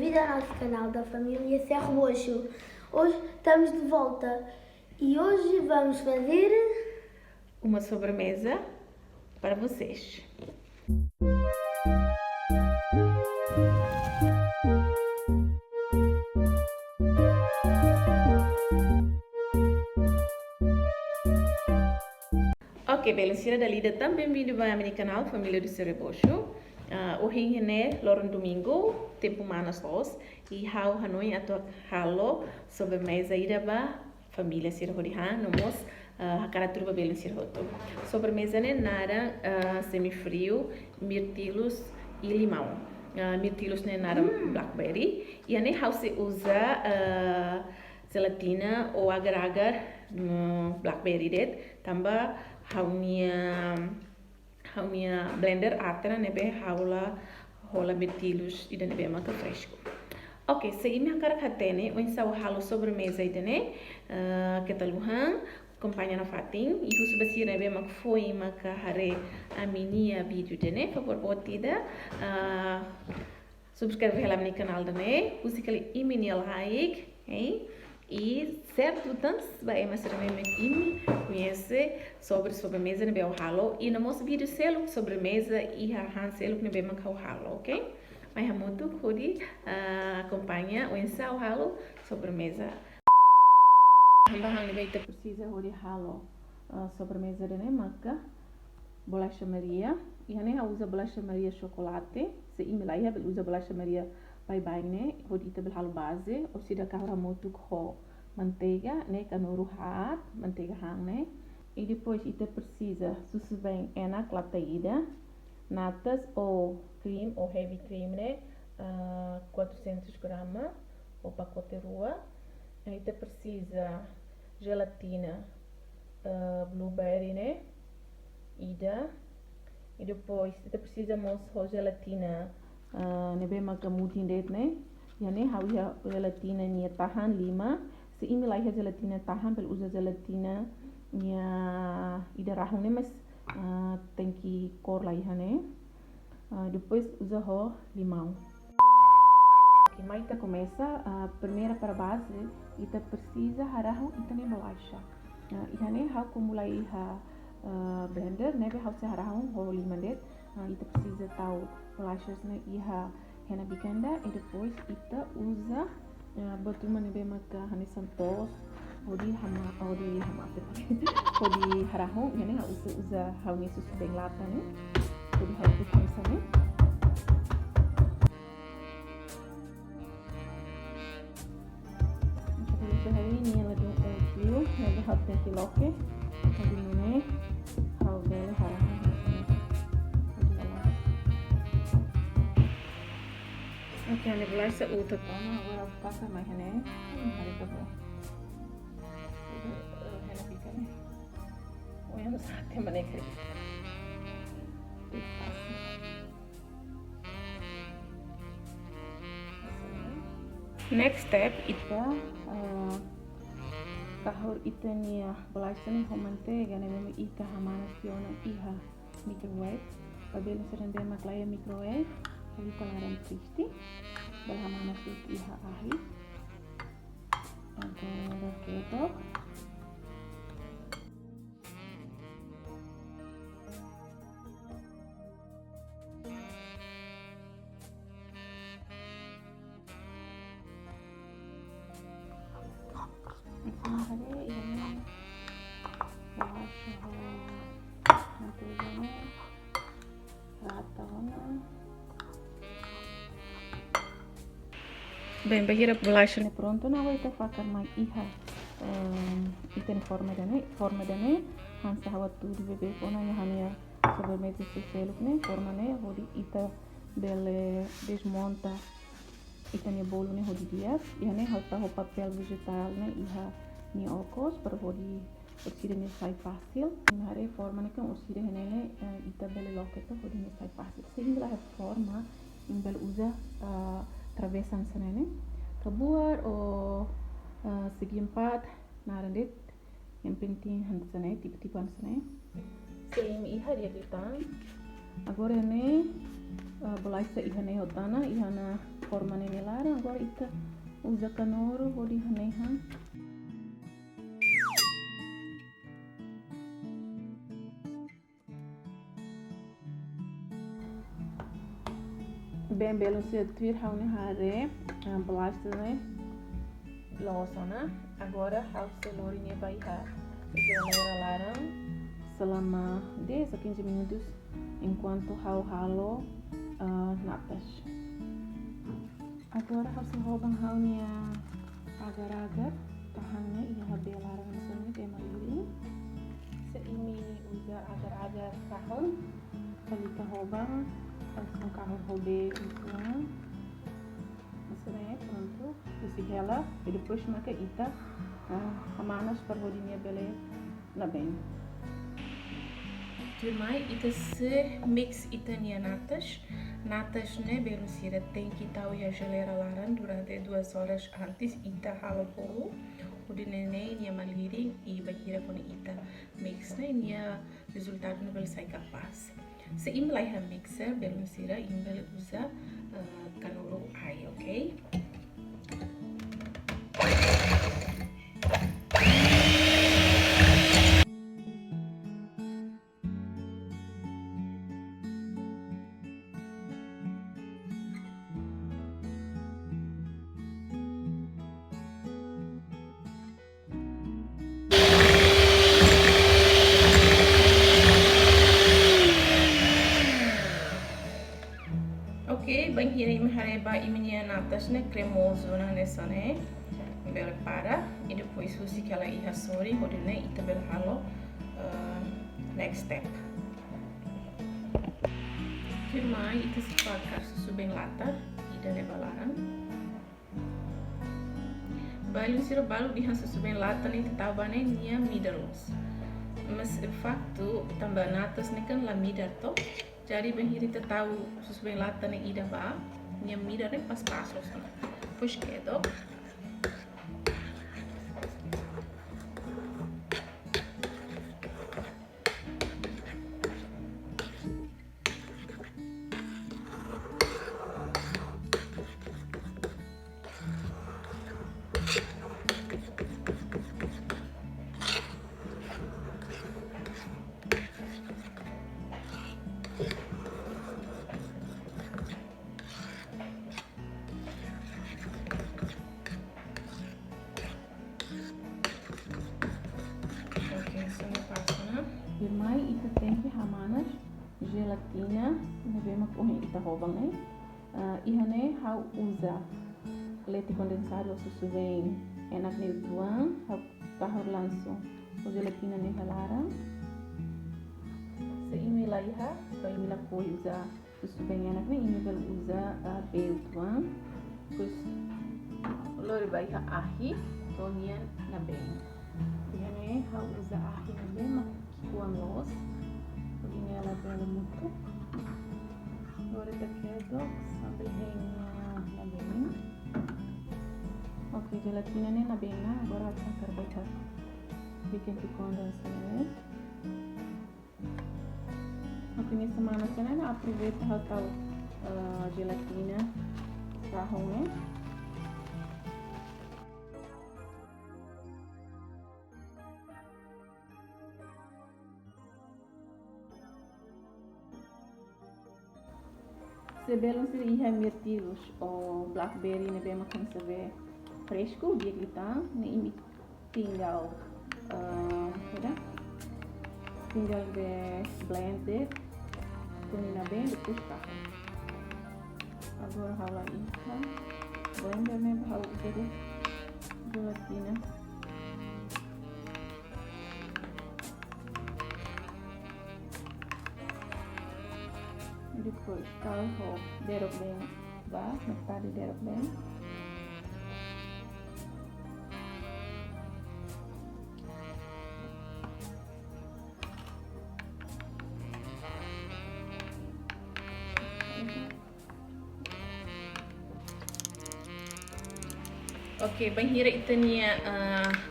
bem-vindo ao nosso canal da família Ferro Roxo. Hoje estamos de volta e hoje vamos fazer uma sobremesa para vocês. Ok, beleza, Dalida, também bem-vindo ao meu canal Família do Serebocho. Hoje é domingo, tempo manas os e how Hanoi ato halo sobremesa ida ba família Sirhorihan nomos hakara turba belen Sirhoto. Sobremesa né nara semifrio, mirtilos e limão. Mirtilos né nara blackberry e ane how se usa gelatina ou agar-agar no blackberry det tamba haunia blender atra nebe haula rola mirtilos e nebe maka fresco. Ok, seguimos a caracatene, o ensau halo sobremesa idene, ketaluhan, acompanha na fatin, e os basir nebe mak foi maka hare a minia vídeo dene, favor botida, subscreve lá no canal dene, usikali imini like, hein? E certo tanto vai mas também conhece sobre sobremesa nebe o halo e no nosso vídeo selo sobremesa e han selo nebe mak o halo, ok? Mas muito kudi acompanha o ensau halo sobremesa. Hang nebe precisa hori halo sobremesa dene maka bolacha Maria e ane usa bolacha Maria chocolate se imilaya bel usa bolacha Maria bye ne hodi tabel halo base ou sida kahra muito ho manteiga né canoro hat manteiga hang né e depois ita precisa susu bem ena clataída natas ou cream ou heavy cream né 400 gramas ou pacote rua ita precisa gelatina blueberry né ida e depois ita precisa moço gelatina nebe maka mutin det né yani hawia gelatina nia tahan 5 se imilai gelatina tahan pel usa gelatina nia ida rahun né mas tem que cor lá né depois usa ho limão. Ok, mas ita começa primeira para base ita precisa harahu ita ne bolacha ihane ha kumulai ha blender nebe ha se harahu ho limão det ita precisa tahu bolachas né iha hena bicanda e depois ita usa batuma nebe maka hani santos odi harahu yani ha usa ha ni susu bem lata né odi ha usa né hari ini yang ladung view yang hat tem que loke odi ne ha bele harahu ok, a bolacha uta toma, agora passa mais, né? Aí tá bom. Ela fica, né? O não sabe, tem maneira que next step ita kahor ita nia bolacha ni ho manteiga né mesmo ita hamana fiona iha microwave babel seren be maklaya microwave ali kolaran triste berhamana sus iha ahi agora ketok hari ini bolacha manteiganya rata bem, bahira bolacha ne pronto na vai ta fakar mai iha iten forma dane han sahawa tudo bebê pona ya hania sobremesa selo ne forma ne hodi ita bele desmonta ita ne bolo ne hodi dias ya ne halta ho papel vegetal ne iha ni okos para hodi ursida ne sai fácil hare forma ne kan ursida ne ita bele loketa hodi ne sai fácil sehingga a forma in bel usa travessan sanene kabuar ou segi empat narandet yang penting handsane tipe-tipean sane same iha dia kita agora ne bolacha ihane hotana, ihana forma nene lara. Agora ita usa canoro, hodi haneha. Bem belo se tuir haune hare bolacha né losona. Agora hau selori ne baiha geleira larang selama 10 a 15 minutos enquanto hau halo natas. Agora hau serrobang hau nia agar-agar tahannya ia habe larang sini dia maliri. Seimi usa agar-agar tahun kalika hobang ang kahon hobe ituan. Maksudnya pronto esse ela e depois marca ita hamanas para rodinha bele na bem. Turmai ita se mix itania natas né belo sira tem que tal e a geleira laran durante 2 horas antes ita halo polo o de neném nia maliri e bahira com ita mix né nia resultado no bel sai capaz. Se imlai ha mixer belo sira imbel usa canolo ai, okay? Ok, banheira e hareba e minha natas né cremoso na nessa né bel para e depois usi que ela ia sorry hodine ita bel halo next step. Firmai ita se pakar susu bem lata ida ne balaran. Balu siro balu dihan susu bem lata ne tabane nia midaros. Mas de facto tambah natas ne kan la midar to. Jadi banhiri tahu susu bem lata ne ida ba nia midar ne pas pasos. Push kedo. Firmai ita tem que hamanas gelatina na bema corre ita roubam né ihane hau usa leite condensado susu bem enak neutuan hau tahor lanso o gelatina ne halara se imi laiha so imi la koi usa susu bem enak ne imi vel usa beutuan pues lori baiha ahi tonian na bem ihane hau usa ahi na bema kuang los begini ela bela muito agora tá quedo sambil hengnya na bem. Ok, gelatina ne na bem na agora akan terbaca bikin condensar né. Ok, nessa semana né aproveita hatal gelatina tahong né. Sebelum se ia mirtilos o blackberry ne bema kan se vê fresco dia kita ne imi tinggal tinggal de blended kunina bem depois tahu agora haulan isso blender ne hau jadi gelatina depois tahu derok bem bah metade derok bem Ok, banheira itania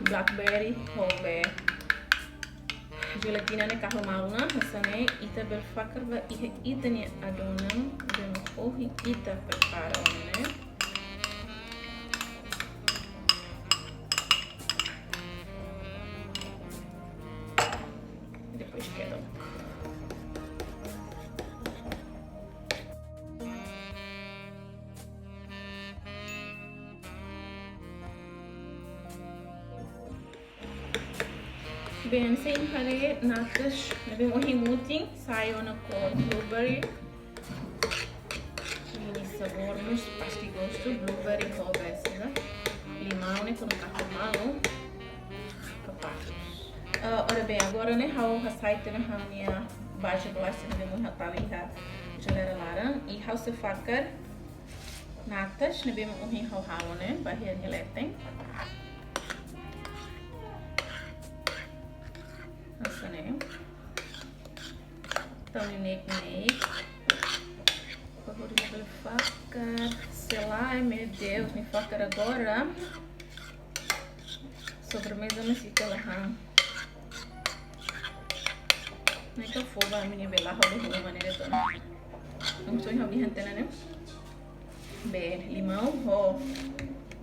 blackberry hobe gelatina ne kahlo mauna hasane ita bel fakar ba ita ne adonan ben corri ita prepara né. Depois queda bem, sem pare natas, bem o himuting, saio na cor blueberry. Ini sabor nos pasti gosto blueberry com bessa, limão né quando tá malo, capaz. Ora bem, agora né how hasaite na hamnia baixa bolacha de muito hatali ha geleira larang e how se fakar natas, né bem o hin how halo né bahia nyeleteng. Hasane também por exemplo faca sei lá meu Deus me faca agora sobremesa me fica lá nem que for vai me nivelar de maneira toda não estou em gente né bem limão ou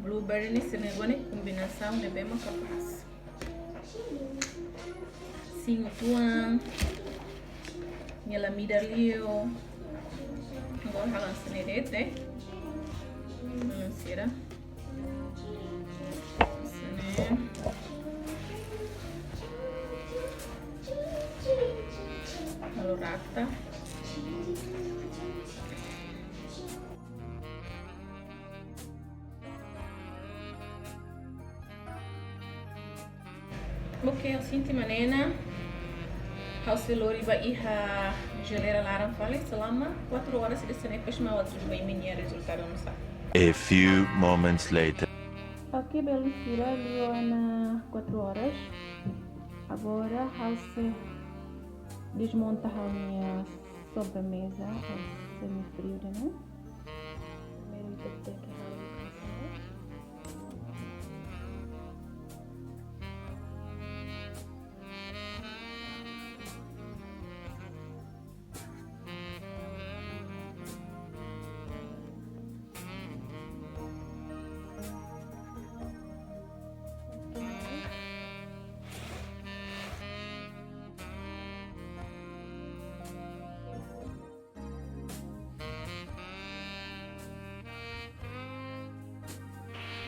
blueberry nesse negócio combinação de bem mais capaz sim tuang nyala midalio agora halan senedete lansira sene lalu rata ok assim de maneira Hauselori ba iha geleira larang fale selama 4 horas se desene depois mau outro bem minha resultado no saco. A few moments later. Ok, beleza, liu na 4 horas. Agora Hause desmonta a minha sobremesa, semi-frio, né? Primeiro eu tenho que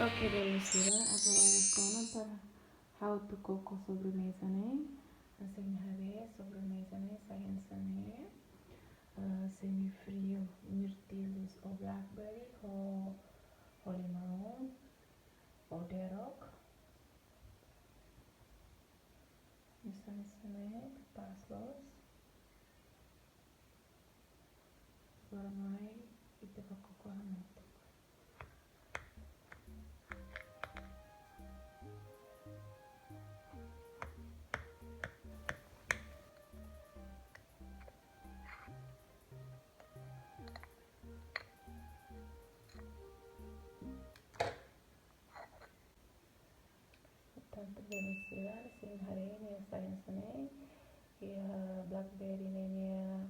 Ok, beleza. Agora vamos para how to coco sobremesa, né? Assim, sobremesa, né? Science, né? Semi-frio, mirtilos ou blackberry ou limão ou derok. Science, né? Paslos. Agora mais e depois coco ramento. Tanto beneficiar sem hari ini science ne ya blackberry ne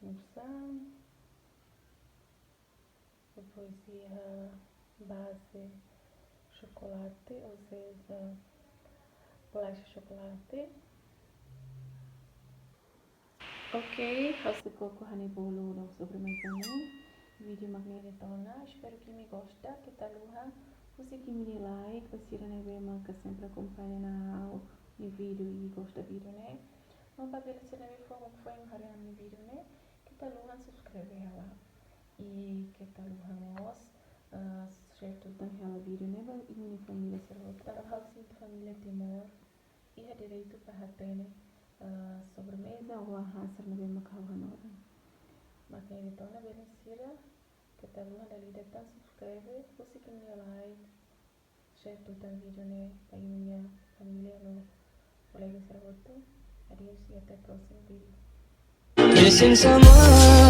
musang depois ia base chocolate ou seja bolacha chocolate. Ok, hasil coco honey bolo no sobremesa ne vídeo magnet tona espero que me gosta kita luha você que me like, você não vê mais que sempre acompanha na o vídeo e gosta do vídeo, né? Não para ver se não me foi um harian no vídeo, né? Que tal luhan subscrever lá e que tal luhan nós share tudo naquela vídeo, né? Vai e minha família ser outra, para a família Timor e a direito para ter né sobremesa ou a hansar não vê mais que hora. Mas quem então na beneficiar que tal luhan dali detan subscrever, você que me like share tudo o vídeo né para minha família no colega ser outro. Adiós e até o próximo vídeo. Missing someone